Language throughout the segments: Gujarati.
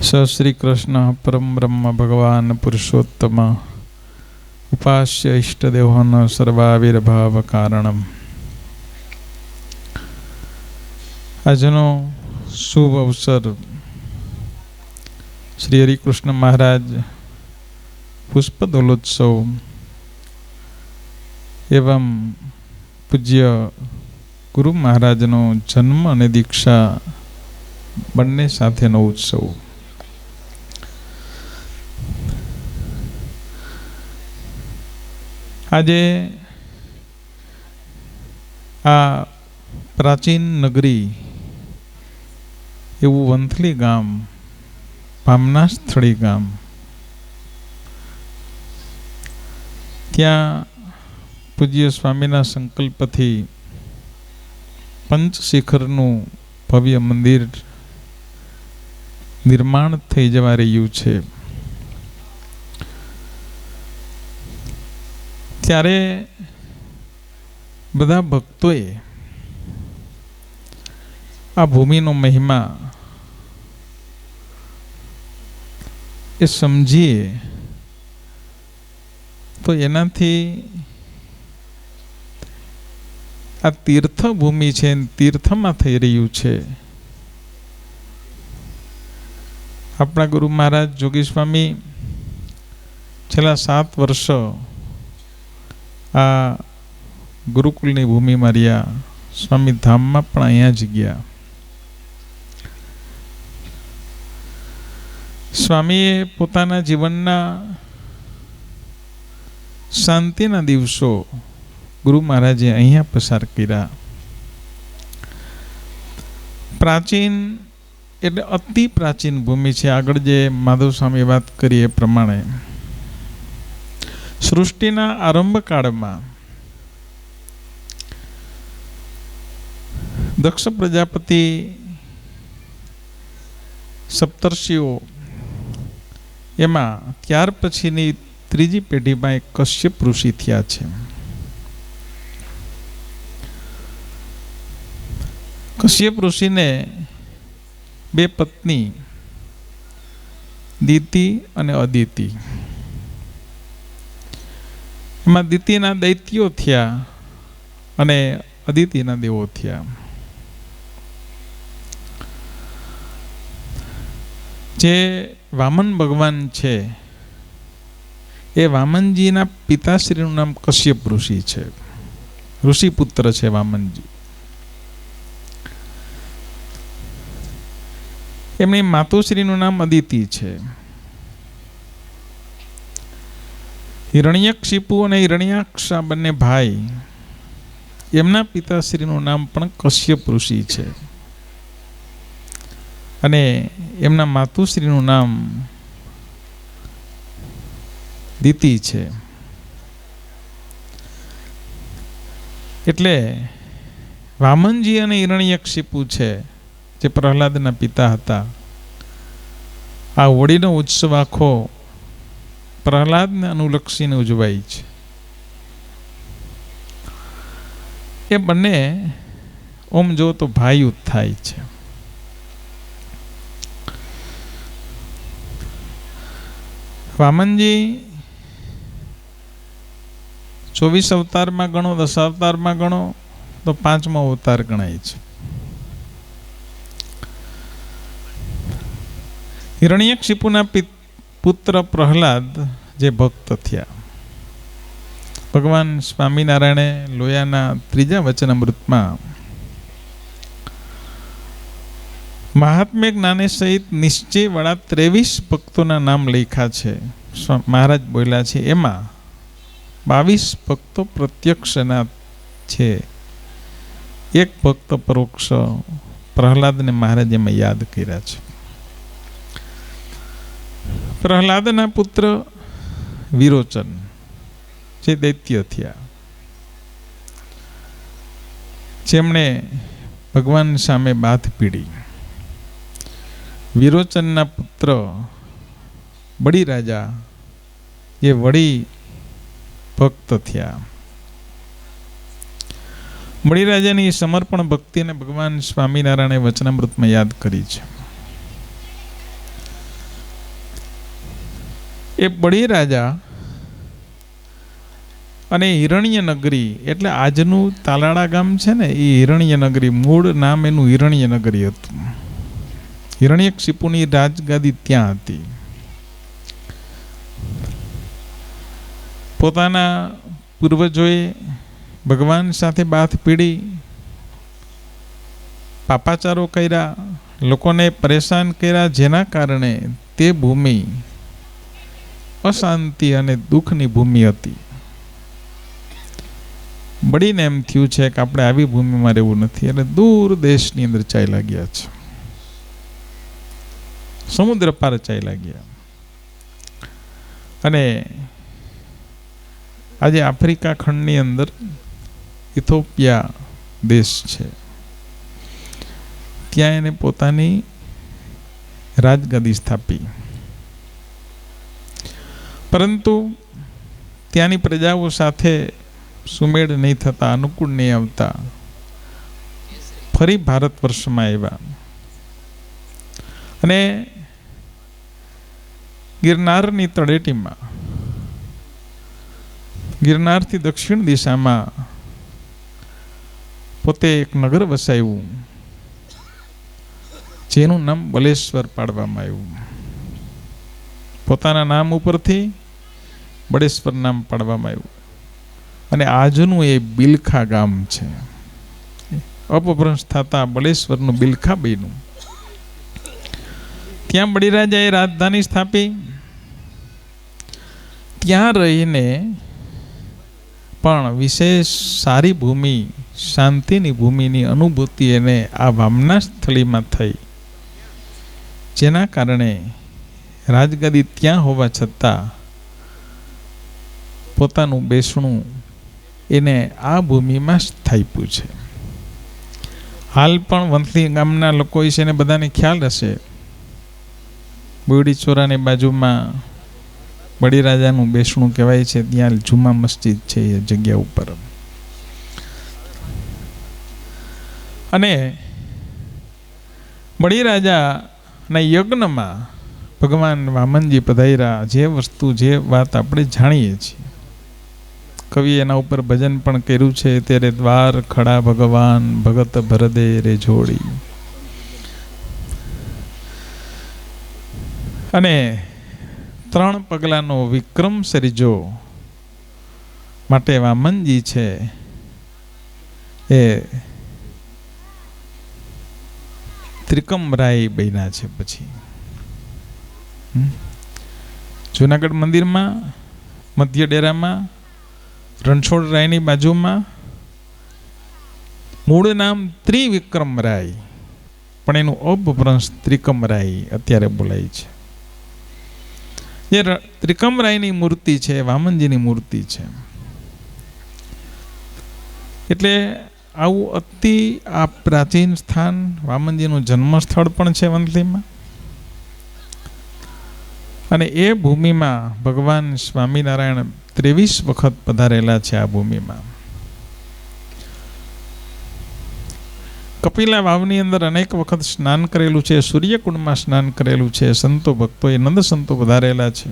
श्री कृष्ण परम ब्रह्म भगवान पुरुषोत्तम उपास्य इष्टदेवन सर्वाविर्भाव कारणम। આજનો શુભ અવસર શ્રી હરિકૃષ્ણ મહારાજ પુષ્પદોલોત્સવ એવં પૂજ્ય ગુરુ મહારાજનો જન્મ અને દીક્ષા બંને સાથેનો ઉત્સવ। આજે આ પ્રાચીન નગરી એવું વંથલી ગામ, ભામના સ્થળી ગામ, ત્યાં પૂજ્ય સ્વામીના સંકલ્પથી પંચશિખરનું ભવ્ય મંદિર નિર્માણ થઈ જવા રહ્યું છે। ત્યારે બધા ભક્તોએ આ ભૂમિનો મહિમા એ સમજીએ તો એનાથી આ તીર્થભૂમિ છે, તીર્થમાં થઈ રહ્યું છે। આપણા ગુરુ મહારાજ જોગી સ્વામી છેલ્લા 7 વર્ષ આ ગુરુકુલની ભૂમિમાં રહ્યા, સ્વામી ધામમાં પણ અહીંયા જ ગયા। સ્વામીએ પોતાના જીવનના શાંતિના દિવસો ગુરુ મહારાજે અહીંયા પસાર કર્યા। પ્રાચીન એટલે અતિ પ્રાચીન ભૂમિ છે। આગળ જે માધવ સ્વામી વાત કરી એ પ્રમાણે સૃષ્ટિના આરંભ કાળમાં દક્ષ પ્રજાપતિ સપ્તર્ષિઓ એમાં ત્યાર પછીની ત્રીજી પેઢીમાં એક કશ્યપ ઋષિ થયા છે। કશ્યપ ઋષિને 2 પત્ની દિતિ અને અદિતિ। એમાં દિતિના દૈત્યો થયા અને અદિતિના દેવો થયા। જે વામન ભગવાન છે એ વામનજીના પિતાશ્રીનું નામ કશ્યપ ઋષિ છે, ઋષિપુત્ર છે વામનજી। એમની માતુશ્રીનું નામ અદિતિ છે। હિરણ્યકશિપુ અને હિરણ્યાક્ષ બંને ભાઈ, એમના પિતાશ્રીનું નામ પણ કશ્યપ ઋષિ છે અને એમના માતુશ્રીનું નામ દિતિ છે। એટલે વામનજી અને હિરણ્યકશિપુ છે જે પ્રહલાદના પિતા હતા, આ હોળીનો ઉત્સવ આખો પ્રહલાદને અનુલક્ષીને ઉજવાય છે। એ બંને ઓમ જો તો ભાઈયુત થાય છે। વામનજી 24 અવતારમાં ગણો, 10 અવતારમાં ગણો તો 5મો અવતાર ગણાય છે। હિરણ્યકશિપુના પુત્ર પ્રહલાદ જે ભક્ત થયા, ભગવાન સ્વામિનારાયણે લોયાના 3જા વચનામૃતમાં મહાત્મ્ય જ્ઞાને સહિત નિશ્ચય વાળા 23 ભક્તોના નામ લખ્યા છે। મહારાજ બોલ્યા છે એમાં 22 ભક્તો પ્રત્યક્ષના છે, 1 ભક્ત પરોક્ષ પ્રહલાદને મહારાજ એમાં યાદ કર્યા છે। પ્રહલાદના પુત્ર વિરોચન જે દૈત્ય થયા, જેમણે ભગવાન સામે બાથ પીડી। વિરોચનના પુત્ર બળી રાજા જે વળી ભક્ત થયા। બળી રાજાની સમર્પણ ભક્તિને ભગવાન સ્વામિનારાયણે વચનામૃતમાં યાદ કરી છે। એ બળી રાજા અને હિરણ્ય નગરી એટલે આજનું તાલાળા ગામ છે ને, એ હિરણ્ય નગરી, મૂળ નામ એનું હિરણ્ય નગરી હતું. હિરણ્યકશિપુની રાજગાદી ત્યાં હતી. પોતાના પૂર્વજોએ ભગવાન સાથે બાથ પીડી, પાપાચારો કર્યા, લોકોને પરેશાન કર્યા, જેના કારણે તે ભૂમિ અશાંતિ અને દુઃખની ભૂમિ હતી. બળીને એમ થયું છે કે આપણે આવી ભૂમિમાં રહેવું નથી, એટલે દૂર દેશની અંદર ચાલ્યા ગયા છે, સમુદ્ર પાર ચાલ્યા ગયા. અને આજે આફ્રિકા ખંડની અંદર ઇથોપિયા દેશ છે, ત્યાં એને પોતાની રાજગાદી સ્થાપી. પરંતુ ત્યાંની પ્રજાઓ સાથે સુમેળ નહીં થતા, અનુકૂળ નહીં આવતા, ફરી ભારત વર્ષમાં આવ્યા અને ગિરનારની તળેટીમાં, ગિરનારથી દક્ષિણ દિશામાં પોતે એક નગર વસાવ્યું, જેનું નામ બલેશ્વર પાડવામાં આવ્યું. પોતાના નામ ઉપરથી બળેશ્વર નામ પાડવામાં આવ્યું. અને આજનું એ બિલખા ગામ છે. અપભ્રંશ થતા બળેશ્વરનું બિલખા બન્યું. ત્યાં બળીરાજાએ રાજધાની સ્થાપી. ત્યાં રહીને પણ વિશેષ સારી ભૂમિ, શાંતિની ભૂમિની અનુભૂતિ એને આ વામના સ્થળીમાં થઈ, જેના કારણે રાજગાદી ત્યાં હોવા છતાં પોતાનું બેસણું એને આ ભૂમિમાં સ્થાપ્યું છે. હાલ પણ વંથલી ગામના લોકો છે ને બધાને ખ્યાલ હશે, બોયડી ચોરાની બાજુમાં બળીરાજાનું બેસણું કહેવાય છે, ત્યાં જુમા મસ્જિદ છે એ જગ્યા ઉપર. અને બળીરાજાના યજ્ઞમાં ભગવાન વામનજી પધાર્યા. જે વસ્તુ, જે વાત આપણે જાણીએ છીએ, કવિ એના ઉપર ભજન પણ કર્યું છે, ત્યારે દ્વાર ખડા ભગવાન ભગત ભરદે રે જોડી. અને 3 પગલાનો વિક્રમ સર્જો માટે વામનજી છે એ ત્રિકમરાય બન્યા છે. પછી જુનાગઢ મંદિરમાં મધ્ય ડેરામાં રણછોડરાયની બાજુમાં મૂળ નામ ત્રિવિક્રમરાય, પણ એનું અપભ્રંશ ત્રિકમરાય અત્યારે બોલાય છે. જે ત્રિકમરાયની મૂર્તિ છે, વામનજીની મૂર્તિ છે. એટલે આવું અતિ આ પ્રાચીન સ્થાન, વામનજીનું જન્મસ્થળ પણ છે વંથલીમાં. અને એ ભૂમિમાં ભગવાન સ્વામિનારાયણ 23 વખત પધારેલા છે. આ ભૂમિમાં કપિલા વાવની અંદર અનેક વખત સ્નાન કરેલું છે, સૂર્યકુંડમાં સ્નાન કરેલું છે. સંતો ભક્તો એ નંદ સંતો પધારેલા છે.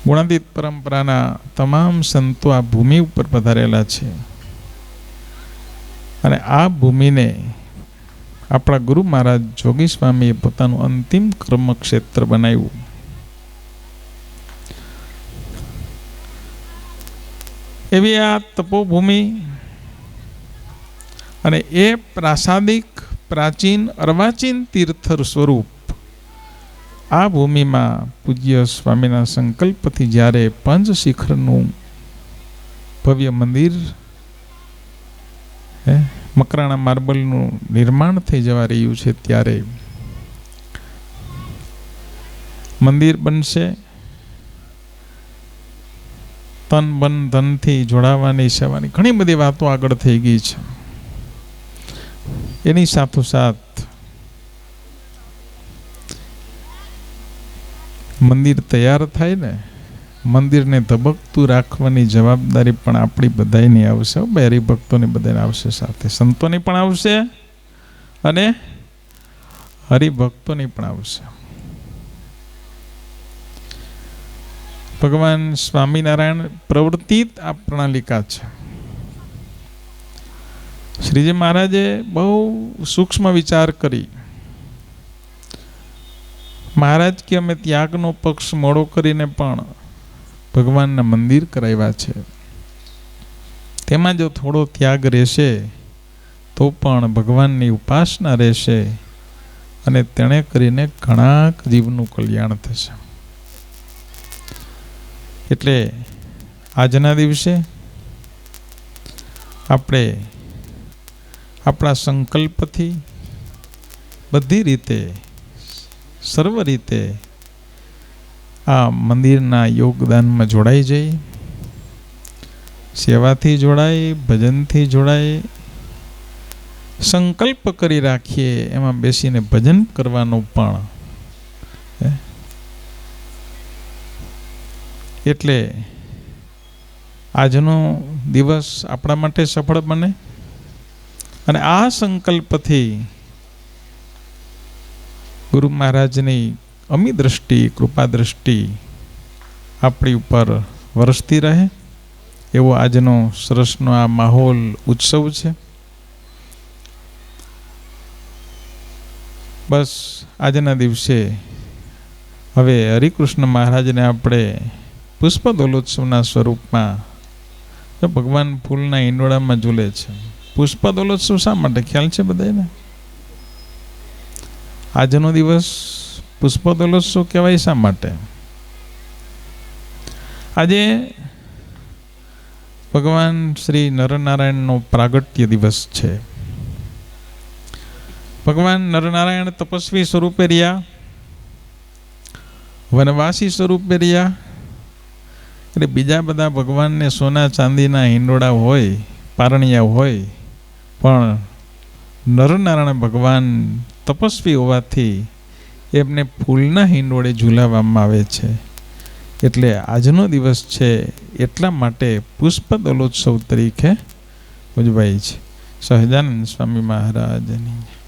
ગુણાતીત પરંપરાના તમામ સંતો આ ભૂમિ ઉપર પધારેલા છે. અને આ ભૂમિને આપણા ગુરુ મહારાજ જોગી સ્વામીએ પોતાનું અંતિમ કર્મ ક્ષેત્ર બનાવ્યું. એવી આ તપોભૂમિ અને એ પ્રાસાદિક પ્રાચીન અર્વાચીન તીર્થ સ્વરૂપ આ ભૂમિમાં પૂજ્ય સ્વામીના સંકલ્પથી જ્યારે પંચશિખરનું ભવ્ય મંદિર, મકરાણા માર્બલનું નિર્માણ થઈ જવા રહ્યું છે, ત્યારે મંદિર બનશે. તન બન ધનથી જોડાવાની સેવાની ઘણી બધી વાતો આગળ થઈ ગઈ છે. એની સાથોસાથ મંદિર તૈયાર થાય ને, મંદિરને ધબકતું રાખવાની જવાબદારી પણ આપણી બધાની આવશે. હરિભક્તોની બધાને આવશે, સાથે સંતોની પણ આવશે અને હરિભક્તોની પણ આવશે. ભગવાન સ્વામિનારાયણ પ્રવર્તિત આ પ્રણાલિકા છે. શ્રીજી મહારાજે બહુ સૂક્ષ્મ વિચાર કરી. મહારાજ કે અમે ત્યાગનો પક્ષ મોડો કરીને પણ ભગવાનના મંદિર કરાવ્યા છે. તેમાં જો થોડો ત્યાગ રહેશે તો પણ ભગવાનની ઉપાસના રહેશે અને તેણે કરીને ઘણા જીવનું કલ્યાણ થશે. એટલે આજના દિવસે આપણે આપણા સંકલ્પથી બધી રીતે સર્વ રીતે આ મંદિરના યોગદાનમાં જોડાઈ જઈએ. સેવાથી જોડાય, ભજનથી જોડાય, સંકલ્પ કરી રાખીએ એમાં બેસીને ભજન કરવાનું પણ. એટલે આજનો દિવસ આપણા માટે સફળ બને અને આ સંકલ્પથી ગુરુ મહારાજની અમી દ્રષ્ટિ, કૃપા દ્રષ્ટિ આપણી ઉપર વરસતી રહે એવો આજનો સરસનો આ માહોલ ઉત્સવ છે. બસ આજના દિવસે હવે હરિકૃષ્ણ મહારાજને આપણે પુષ્પ દોલોત્સવના સ્વરૂપમાં ભગવાન ફૂલના ઈંડોળામાં ઝૂલે છે. પુષ્પ દોલોત્સવ શા માટે ખ્યાલ છે બધાને? આજનો દિવસ પુષ્પ દોલોત્સવ કહેવાય શા માટે? આજે ભગવાન શ્રી નરનારાયણનો પ્રાગટ્ય દિવસ છે. ભગવાન નરનારાયણ તપસ્વી સ્વરૂપે રહ્યા, વનવાસી સ્વરૂપે રહ્યા. એટલે બીજા બધા ભગવાનને સોના ચાંદીના હિંડોળા હોય, પારણિયા હોય, પણ નરનારાયણ ભગવાન તપસ્વી હોવાથી એમને ફૂલના હિંડોળે ઝૂલાવવામાં આવે છે. એટલે આજનો દિવસ છે એટલા માટે પુષ્પ દોલોત્સવ તરીકે ઉજવાય છે. સહજાનંદ સ્વામી મહારાજની